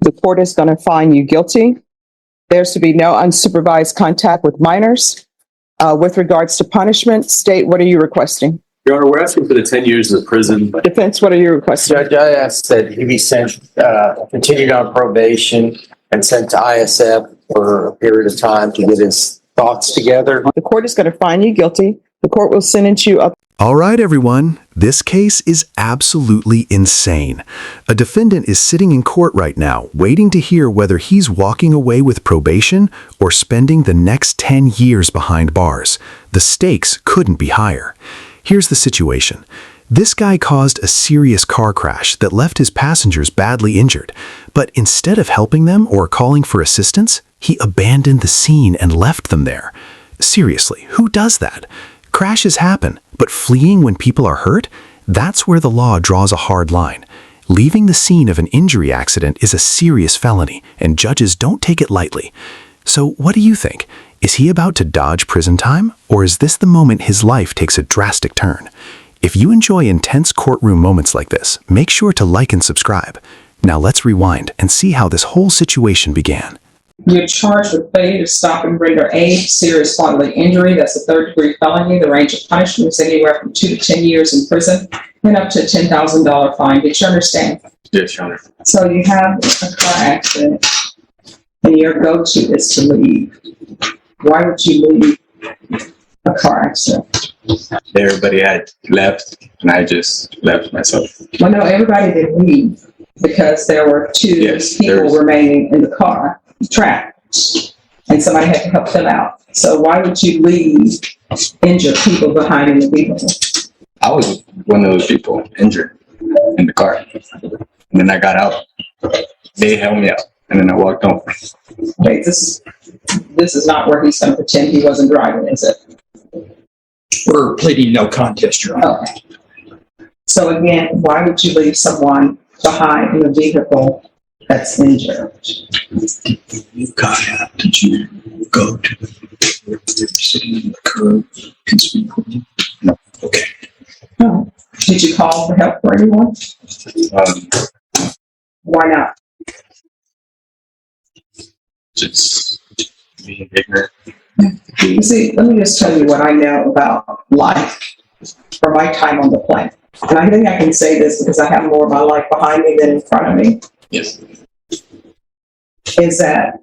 The court is going to find you guilty. There's to be no unsupervised contact with minors. With regards to punishment, state, what are you requesting? Your Honor, we're asking for the 10 years in prison. Defense, what are you requesting? Judge, I asked that he be sent, continued on probation and sent to ISF for a period of time to get his thoughts together. The court is going to find you guilty. The court will sentence you up. All right, everyone. This case is absolutely insane. A defendant is sitting in court right now, waiting to hear whether he's walking away with probation or spending the next 10 years behind bars. The stakes couldn't be higher. Here's the situation. This guy caused a serious car crash that left his passengers badly injured. But instead of helping them or calling for assistance, he abandoned the scene and left them there. Seriously, who does that? Crashes happen, but fleeing when people are hurt? That's where the law draws a hard line. Leaving the scene of an injury accident is a serious felony, and judges don't take it lightly. So what do you think? Is he about to dodge prison time, or is this the moment his life takes a drastic turn? If you enjoy intense courtroom moments like this, make sure to like and subscribe. Now let's rewind and see how this whole situation began. You're charged with failure to stop and render aid, serious bodily injury. That's a third-degree felony. The range of punishment is anywhere from 2 to 10 years in prison and up to a $10,000 fine. Did you understand? Yes, Your Honor. So you have a car accident, and your go-to is to leave. Why would you leave a car accident? Everybody had left, and I just left myself. Well, no, everybody didn't leave because there were two people remaining in the car, trapped, and somebody had to help them out. So why would you leave injured people behind in the vehicle? I was one of those people injured in the car. And then I got out. They held me out, and then I walked home. Wait, this is not where he's going to pretend he wasn't driving, is it? We're pleading no contest, Your Honor. Okay. So again, why would you leave someone behind in a vehicle that's injured? You got out. Did you go to where they were sitting on the curb and speak with you? No. Okay. No. Did you call for help for anyone? Why not? Just being ignorant. You see, let me just tell you what I know about life from my time on the planet. And I think I can say this because I have more of my life behind me than in front of me. Yes. Is that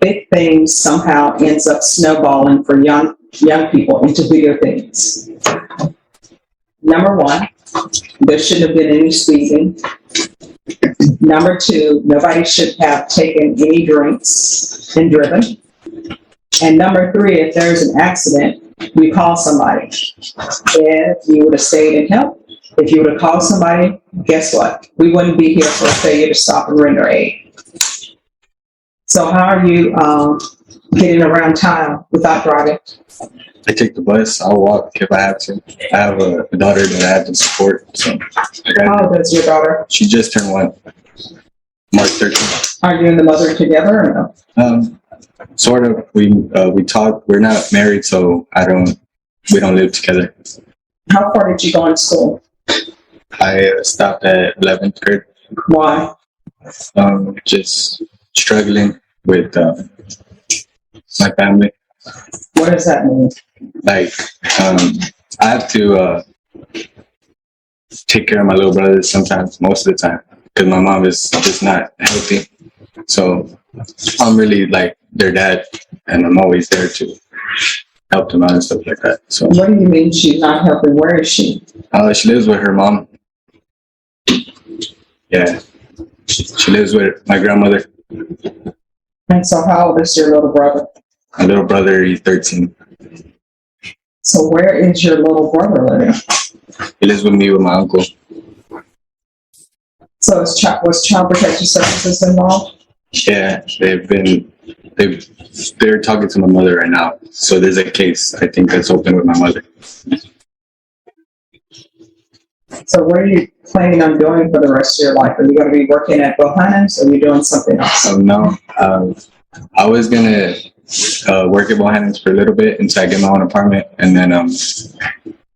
big things somehow ends up snowballing for young people into bigger things. Number one, there shouldn't have been any speeding. Number two, nobody should have taken any drinks and driven. And number three, if there's an accident, you call somebody. If you would have stayed and helped, if you would have called somebody, guess what? We wouldn't be here for a failure to stop and render aid. So how are you getting around town without driving? I take the bus. I'll walk if I have to. I have a daughter that I have to support. So How old is your daughter? she just turned 1, March 13th. Are you and the mother together or no? Sort of. We talk. We're not married, so we don't live together. How far did you go in school? I stopped at 11th grade. Why? Just struggling with my family. What does that mean? Like, I have to take care of my little brother sometimes, most of the time, because my mom is just not healthy. So I'm really like their dad, and I'm always there to help them out and stuff like that. So What do you mean she's not helping? Where is she? she lives with her mom. Yeah, she lives with my grandmother. And so how old is your little brother? My little brother, he's 13. So where is your little brother living? He lives with me with my uncle. So was Child Protective Services involved? Yeah, they're talking to my mother right now. So there's a case, I think, that's open with my mother. So what are you planning on doing for the rest of your life? Are you going to be working at Bohannon's or are you doing something else? No, I was gonna work at Bohannon's for a little bit until I get my own apartment, and then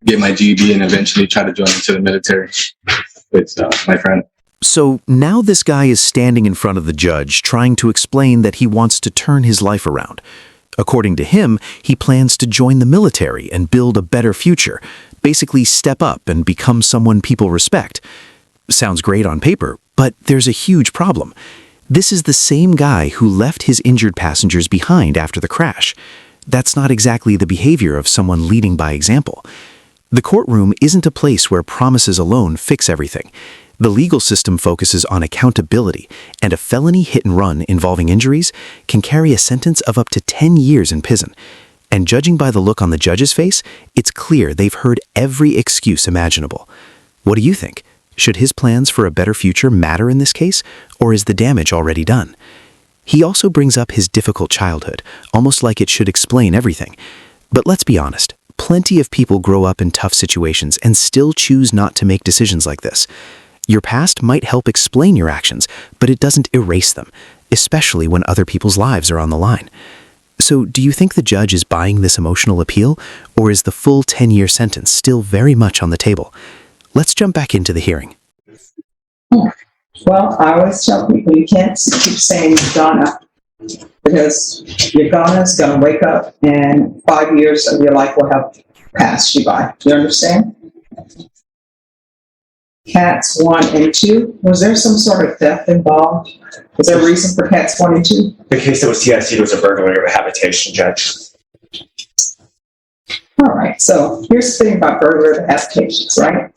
get my GED and eventually try to join into the military with my friend. So now this guy is standing in front of the judge trying to explain that he wants to turn his life around. According to him, he plans to join the military and build a better future, basically step up and become someone people respect. Sounds great on paper, but there's a huge problem. This is the same guy who left his injured passengers behind after the crash. That's not exactly the behavior of someone leading by example. The courtroom isn't a place where promises alone fix everything. The legal system focuses on accountability, and a felony hit and run involving injuries can carry a sentence of up to 10 years in prison. And judging by the look on the judge's face, it's clear they've heard every excuse imaginable. What do you think? Should his plans for a better future matter in this case, or is the damage already done? He also brings up his difficult childhood, almost like it should explain everything. But let's be honest, plenty of people grow up in tough situations and still choose not to make decisions like this. Your past might help explain your actions, but it doesn't erase them, especially when other people's lives are on the line. So, do you think the judge is buying this emotional appeal, or is the full 10-year sentence still very much on the table? Let's jump back into the hearing. Well, I always tell people you can't keep saying you're gonna, because you're gonna going to wake up and 5 years of your life will have passed you by. Do you understand? Cats 1 and 2, was there some sort of theft involved? Was there a reason for cats 1 and 2? The case that was TSC was a burglary of a habitation, Judge. All right, so here's the thing about burglary of habitations, right?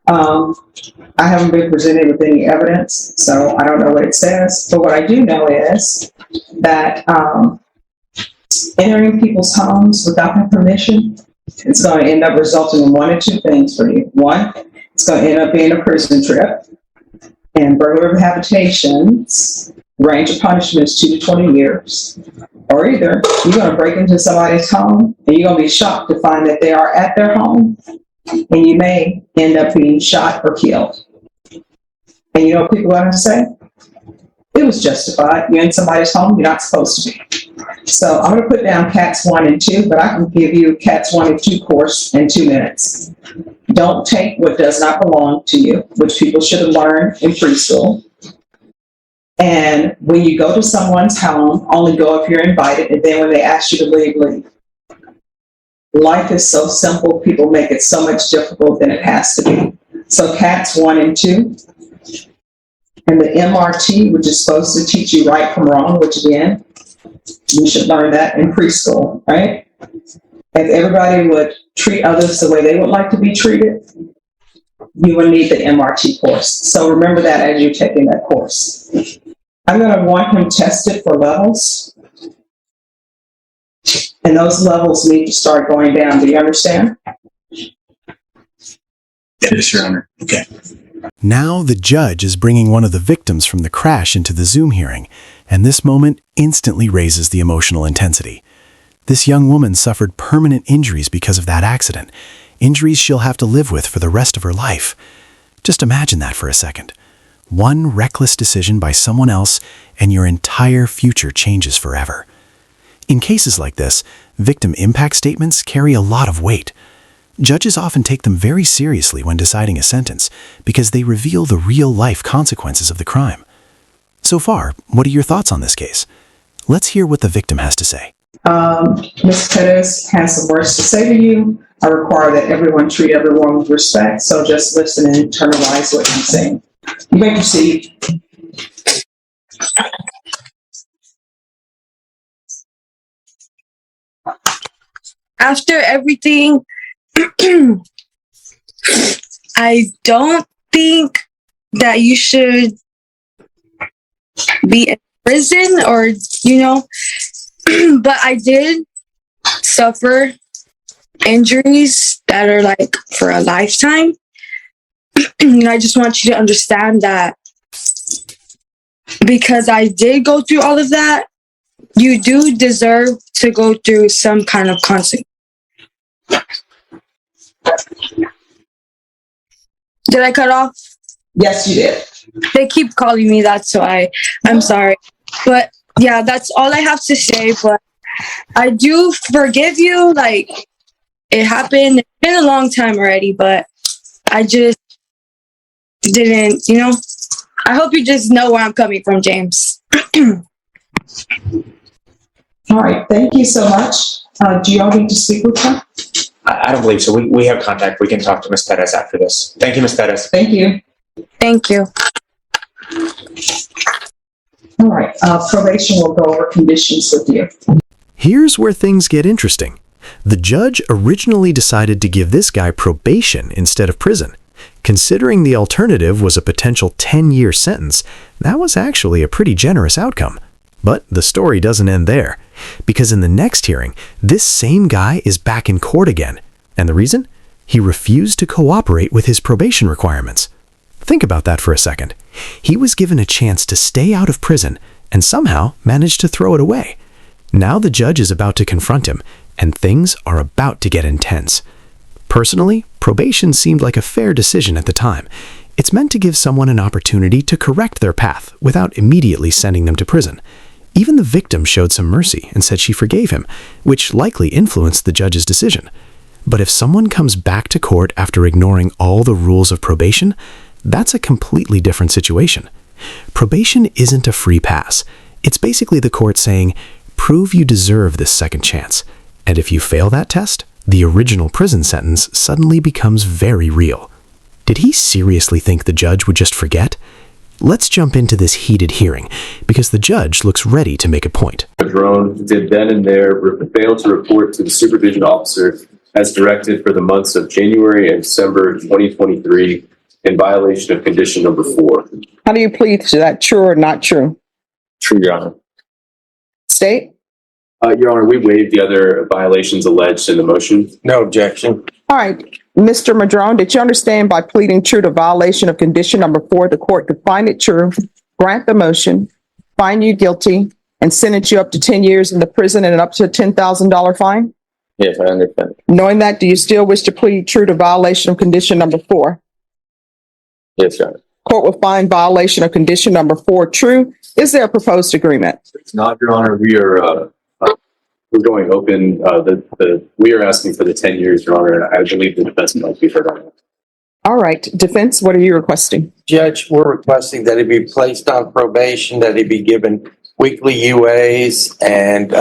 I haven't been presented with any evidence, so I don't know what it says. But what I do know is that entering people's homes without their permission, it's going to end up resulting in one or two things for you. One, it's going to end up being a prison trip. And burglary of habitations, range of punishment is 2 to 20 years. Or either you're going to break into somebody's home and you're going to be shocked to find that they are at their home, and you may end up being shot or killed. And you know what people are going to say? It was justified. You're in somebody's home, you're not supposed to be. So I'm going to put down cats 1 and 2, but I can give you cats 1 and 2 course in 2 minutes. Don't take what does not belong to you, which people should have learned in preschool. And when you go to someone's home, only go if you're invited, and then when they ask you to leave, leave. Life is so simple, people make it so much difficult than it has to be. So cats 1 and 2. And the MRT, which is supposed to teach you right from wrong, which again, you should learn that in preschool, right? If everybody would treat others the way they would like to be treated, you would need the MRT course. So remember that as you're taking that course. I'm going to want him tested for levels. And those levels need to start going down. Do you understand? Yes, Your Honor. Okay. Now the judge is bringing one of the victims from the crash into the Zoom hearing, and this moment instantly raises the emotional intensity. This young woman suffered permanent injuries because of that accident, injuries she'll have to live with for the rest of her life. Just imagine that for a second. One reckless decision by someone else, and your entire future changes forever. In cases like this, victim impact statements carry a lot of weight. Judges often take them very seriously when deciding a sentence because they reveal the real-life consequences of the crime. So far, what are your thoughts on this case? Let's hear what the victim has to say. Ms. Pettis has some words to say to you. I require that everyone treat everyone with respect, so just listen and internalize what I'm saying. You may proceed. After everything, I don't think that you should be in prison or, but I did suffer injuries that are like for a lifetime. And I just want you to understand that because I did go through all of that, you do deserve to go through some kind of consequence. Did I cut off? Yes, you did. They keep calling me that, so I'm sorry. But yeah, that's all I have to say. But I do forgive you. Like, it happened. It's been a long time already, but I just didn't, I hope you just know where I'm coming from, James. All right, thank you so much. Do y'all need to speak with her? I don't believe so. We have contact. We can talk to Ms. Perez after this. Thank you, Ms. Perez. Thank you. Thank you. All right, probation will go over conditions with you. Here's where things get interesting. The judge originally decided to give this guy probation instead of prison. Considering the alternative was a potential 10-year sentence, that was actually a pretty generous outcome. But the story doesn't end there, because in the next hearing, this same guy is back in court again. And the reason? He refused to cooperate with his probation requirements. Think about that for a second. He was given a chance to stay out of prison and somehow managed to throw it away. Now the judge is about to confront him, and things are about to get intense. Personally, probation seemed like a fair decision at the time. It's meant to give someone an opportunity to correct their path without immediately sending them to prison. Even the victim showed some mercy and said she forgave him, which likely influenced the judge's decision. But if someone comes back to court after ignoring all the rules of probation, that's a completely different situation. Probation isn't a free pass. It's basically the court saying, prove you deserve this second chance. And if you fail that test, the original prison sentence suddenly becomes very real. Did he seriously think the judge would just forget? Let's jump into this heated hearing, because the judge looks ready to make a point. Drone did then and there fail to report to the supervision officer as directed for the months of January and December 2023 in violation of condition number 4. How do you plead to that? True or not true? True, Your Honor. State? Your Honor, we waived the other violations alleged in the motion. No objection. All right. Mr. Madrone, did you understand by pleading true to violation of condition number 4, the court could find it true, grant the motion, find you guilty, and sentence you up to 10 years in the prison and up to a $10,000 fine? Yes, I understand. Knowing that, do you still wish to plead true to violation of condition number 4? Yes, Your Honor. Court will find violation of condition number 4 true. Is there a proposed agreement? It's not, Your Honor. We're going open. We are asking for the 10 years, Your Honor. I believe the defense might be heard on it. All right. Defense, what are you requesting? Judge, we're requesting that he be placed on probation, that he be given weekly UAs and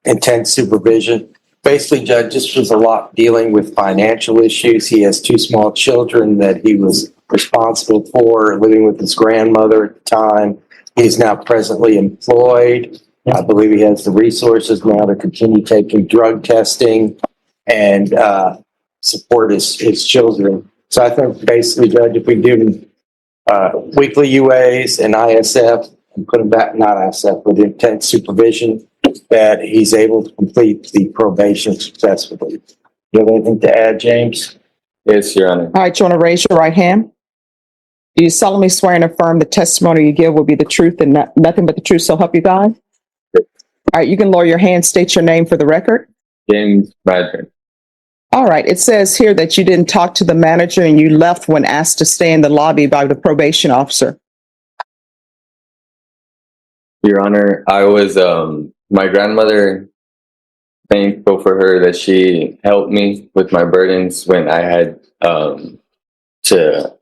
intense supervision. Basically, Judge, this was a lot dealing with financial issues. He has 2 small children that he was responsible for, living with his grandmother at the time. He is now presently employed. I believe he has the resources now to continue taking drug testing and support his children. So I think basically, Judge, if we do weekly UAs and ISF and put him back, not ISF, but intense supervision, that he's able to complete the probation successfully. You have anything to add, James? Yes, Your Honor. All right. You want to raise your right hand? Do you solemnly swear and affirm the testimony you give will be the truth and nothing but the truth, so help you God? All right, you can lower your hand, state your name for the record. James Madron. All right, it says here that you didn't talk to the manager and you left when asked to stay in the lobby by the probation officer. Your Honor, I was, my grandmother, thankful for her that she helped me with my burdens when I had to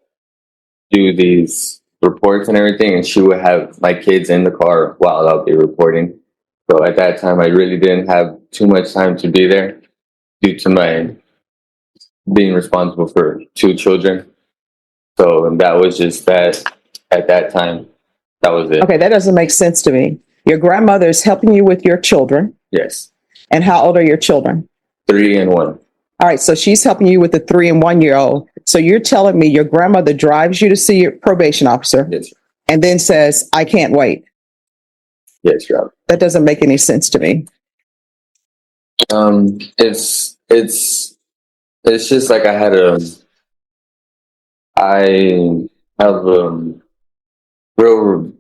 do these reports and everything, and she would have my kids in the car while I'll be reporting. So at that time, I really didn't have too much time to be there due to my being responsible for 2 children. So that was just that at that time. That was it. Okay, that doesn't make sense to me. Your grandmother is helping you with your children. Yes. And how old are your children? 3 and 1. All right, so she's helping you with the 3 and 1 year old. So you're telling me your grandmother drives you to see your probation officer Yes. and then says, I can't wait. Yes, Your Honor. That doesn't make any sense to me. It's just like I have real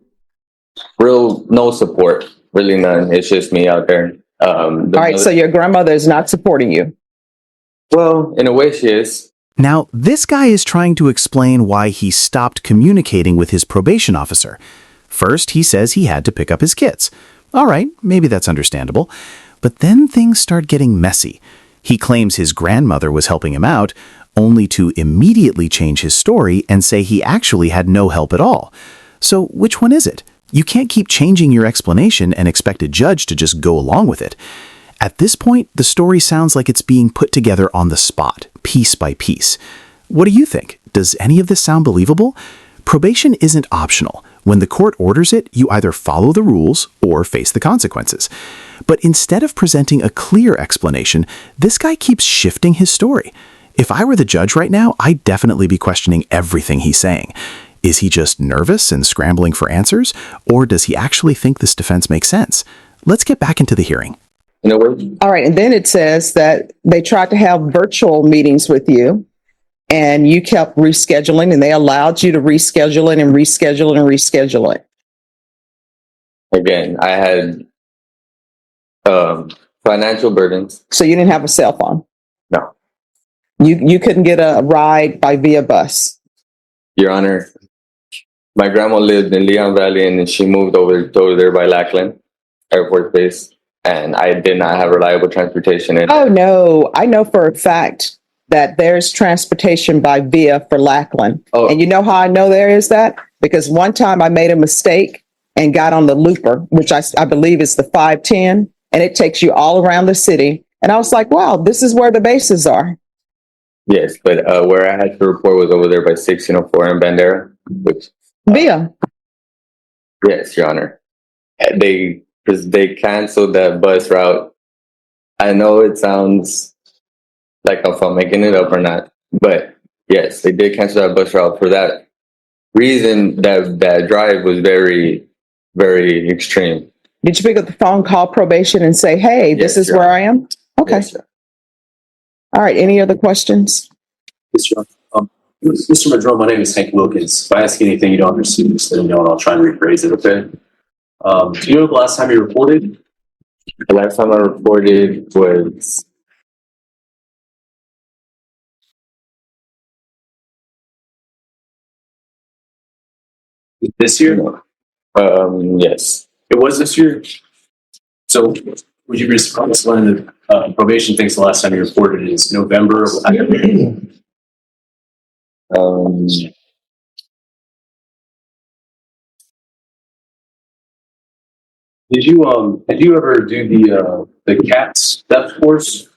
no support, really none. It's just me out there. All right, so your grandmother is not supporting you. Well, in a way she is. Now, this guy is trying to explain why he stopped communicating with his probation officer. First, he says he had to pick up his kids. All right, maybe that's understandable. But then things start getting messy. He claims his grandmother was helping him out, only to immediately change his story and say he actually had no help at all. So which one is it? You can't keep changing your explanation and expect a judge to just go along with it. At this point, the story sounds like it's being put together on the spot, piece by piece. What do you think? Does any of this sound believable? Probation isn't optional. When the court orders it, you either follow the rules or face the consequences. But instead of presenting a clear explanation, this guy keeps shifting his story. If I were the judge right now, I'd definitely be questioning everything he's saying. Is he just nervous and scrambling for answers, or does he actually think this defense makes sense? Let's get back into the hearing. In a way, All right. And then it says that they tried to have virtual meetings with you and you kept rescheduling, and they allowed you to reschedule it and reschedule it and reschedule it. again, I had financial burdens. So you didn't have a cell phone. No, You couldn't get a ride by via bus. Your Honor, my grandma lived in Leon Valley and then she moved over there by Lackland Air Force Base, and I did not have reliable transportation. And Oh, no. I know for a fact that there's transportation by via for Lackland. Oh. And you know how I know there is that? Because one time I made a mistake and got on the looper, which I believe is the 510, and it takes you all around the city. And I was like, wow, this is where the bases are. yes, but where I had to report was over there by 1604 in Bandera, which, Via. yes, Your Honor. Because they canceled that bus route. I know it sounds like if I'm making it up or not, but yes, they did cancel that bus route for that reason. That drive was very, very extreme. Did you pick up the phone, call probation, and say, hey, this Yes, is Your where Honor. I am? Okay. Yes, Your All right. Any other questions? Mr. Mr. Madrone, my name is Hank Wilkins. If I ask you anything you don't understand, just let me know and I'll try and rephrase it, okay? Do you know the last time you reported? The last time I reported was This year? yes. It was this year? So would you be surprised when the probation thinks the last time you reported is November? Did you ever do the CATS theft course?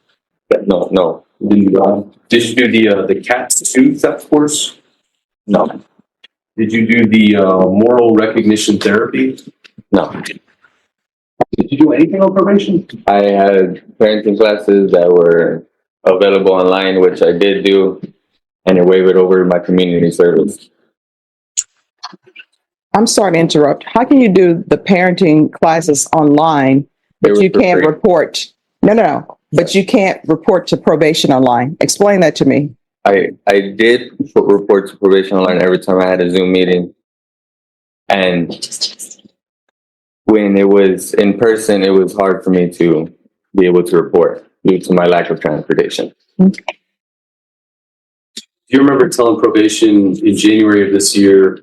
No, Did you do the CATS 2 theft course? no, Did you do the moral recognition therapy? no. Did you do anything on probation? I had parenting classes that were available online, which I did do, and it waived over my community service. I'm sorry to interrupt. How can you do the parenting classes online, They but were you for can't free. report? No. But you can't report to probation online. Explain that to me. I did report to probation online every time I had a Zoom meeting, and when it was in person, it was hard for me to be able to report due to my lack of transportation. Do you remember telling probation in January of this year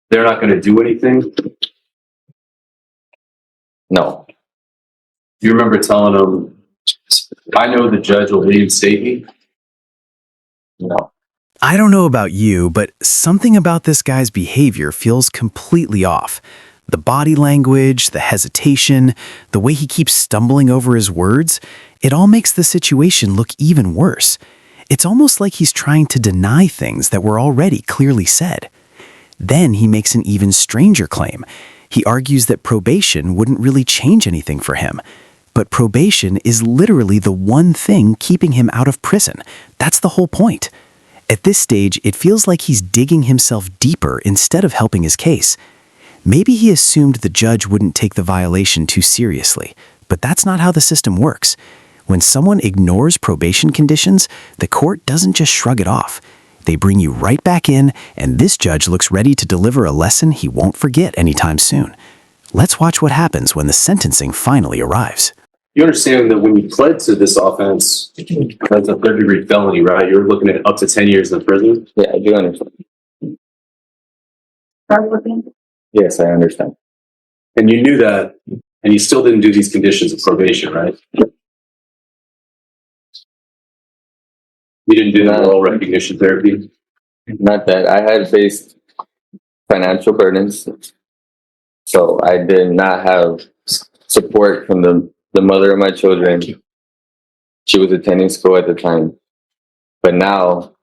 they're not going to do anything? Do No, you remember telling them, I know the judge will reinstate me? no. I don't know about you, but something about this guy's behavior feels completely off. The body language, the hesitation, the way he keeps stumbling over his words, it all makes the situation look even worse. It's almost like he's trying to deny things that were already clearly said. Then he makes an even stranger claim. He argues that probation wouldn't really change anything for him. But probation is literally the one thing keeping him out of prison. That's the whole point. At this stage, it feels like he's digging himself deeper instead of helping his case. Maybe he assumed the judge wouldn't take the violation too seriously, but that's not how the system works. When someone ignores probation conditions, the court doesn't just shrug it off. They bring you right back in, and this judge looks ready to deliver a lesson he won't forget anytime soon. Let's watch what happens when the sentencing finally arrives. You understand that when you pled to this offense, that's a third-degree felony, right? You're looking at up to 10 years in prison. Yeah, I do understand. Yes, I understand. And you knew that, and you still didn't do these conditions of probation, right? You didn't do the oral recognition therapy? Not that. I had faced financial burdens, so I did not have support from the mother of my children. She was attending school at the time. But now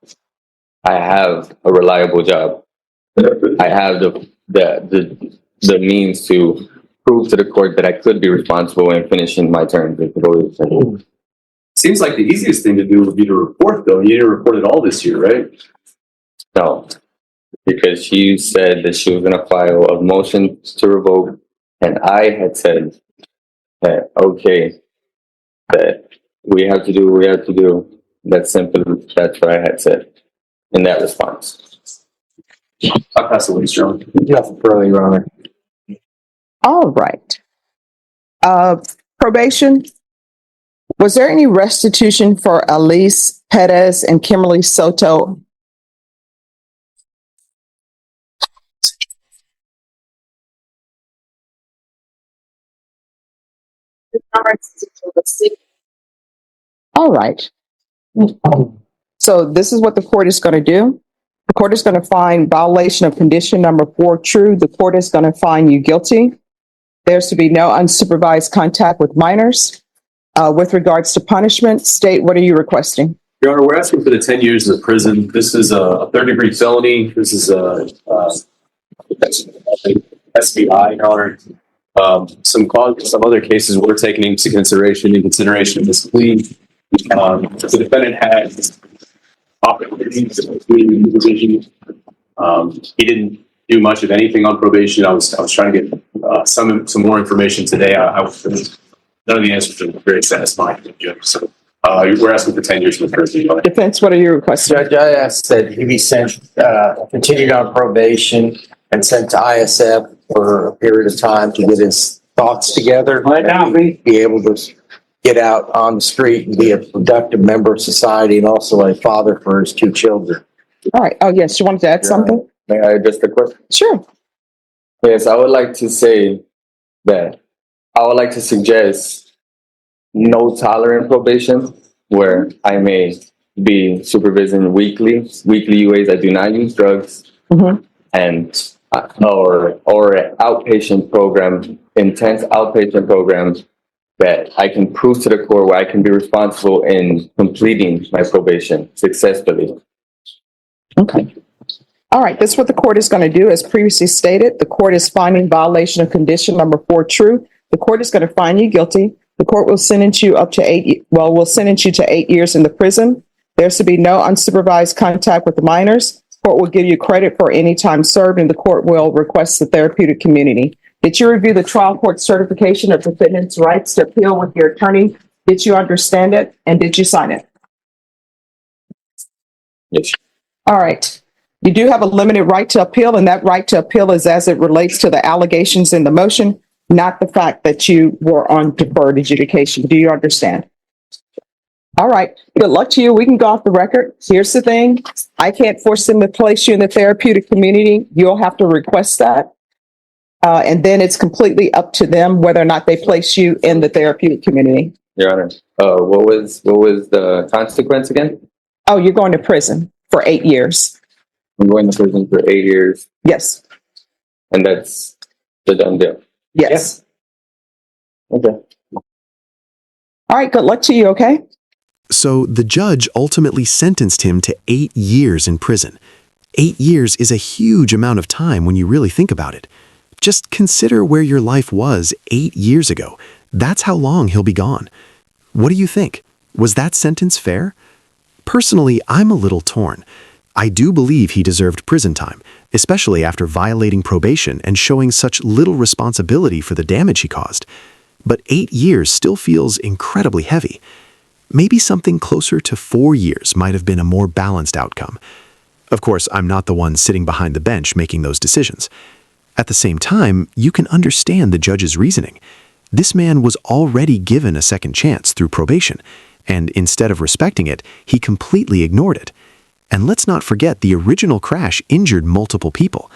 I have a reliable job. I have the means to prove to the court that I could be responsible in finishing my term. Seems like the easiest thing to do would be to report, though. You didn't report it all this year, right? No, because she said that she was going to file a motion to revoke, and I had said that, okay, that we have to do what we have to do. That's simple. That's what I had said in that response. I'll pass the way, John. Nothing further, Your Honor. All right. Probation. Was there any restitution for Elise Perez and Kimberly Soto? All right. So this is what the court is going to do. The court is going to find violation of condition number 4 true. The court is going to find you guilty. There's to be no unsupervised contact with minors. With regards to punishment, state, what are you requesting? Your Honor, we're asking for the 10 years in the prison. This is a third-degree felony. This is a SBI, Your Honor. Some other cases were taken into consideration of this plea. The defendant had opportunities to plead in the position. He didn't do much of anything on probation. I was trying to get some more information today. None of the answers are very satisfying, Judge. So we're asking for 10 years in the prison. Defense, what are you requesting? Judge, I asked that he be sent, continued on probation and sent to ISF for a period of time to get his thoughts together. Be able to get out on the street and be a productive member of society and also a father for his 2 children. All right. Oh, yes. You wanted to add something? May I address the question? Sure. Yes, I would like to say that I would like to suggest no tolerant probation, where I may be supervising weekly UAs. I do not use drugs, and or an outpatient program, intense outpatient program that I can prove to the court where I can be responsible in completing my probation successfully. Okay. All right. This is what the court is going to do. As previously stated, the court is finding violation of condition number 4 true. The court is going to find you guilty. The court will sentence you will sentence you to 8 years in the prison. There's to be no unsupervised contact with the minors. Court will give you credit for any time served, and the court will request the therapeutic community. Did you review the trial court certification of defendant's rights to appeal with your attorney? Did you understand it, and did you sign it? Yes. All right. You do have a limited right to appeal, and that right to appeal is as it relates to the allegations in the motion, not the fact that you were on deferred adjudication. Do you understand? All right. Good luck to you. We can go off the record. Here's the thing. I can't force them to place you in the therapeutic community. You'll have to request that. And then it's completely up to them whether or not they place you in the therapeutic community. Your Honor, what was the consequence again? Oh, you're going to prison for 8 years. I'm going to prison for 8 years. Yes. And that's the done deal. Yes. Okay. All right. Good luck to you. Okay. So the judge ultimately sentenced him to 8 years in prison. 8 years is a huge amount of time when you really think about it. Just consider where your life was 8 years ago. That's how long he'll be gone. What do you think? Was that sentence fair? Personally, I'm a little torn. I do believe he deserved prison time, especially after violating probation and showing such little responsibility for the damage he caused. But 8 years still feels incredibly heavy. Maybe something closer to 4 years might have been a more balanced outcome. Of course, I'm not the one sitting behind the bench making those decisions. At the same time, you can understand the judge's reasoning. This man was already given a second chance through probation, and instead of respecting it, he completely ignored it. And let's not forget the original crash injured multiple people.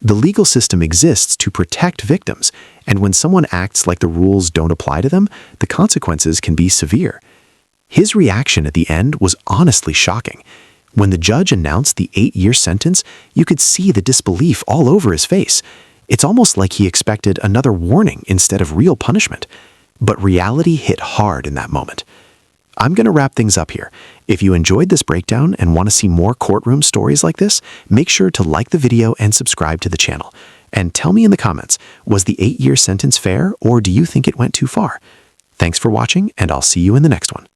The legal system exists to protect victims, and when someone acts like the rules don't apply to them, the consequences can be severe. His reaction at the end was honestly shocking. When the judge announced the 8-year sentence, you could see the disbelief all over his face. It's almost like he expected another warning instead of real punishment. But reality hit hard in that moment. I'm going to wrap things up here. If you enjoyed this breakdown and want to see more courtroom stories like this, make sure to like the video and subscribe to the channel. And tell me in the comments, was the 8-year sentence fair, or do you think it went too far? Thanks for watching, and I'll see you in the next one.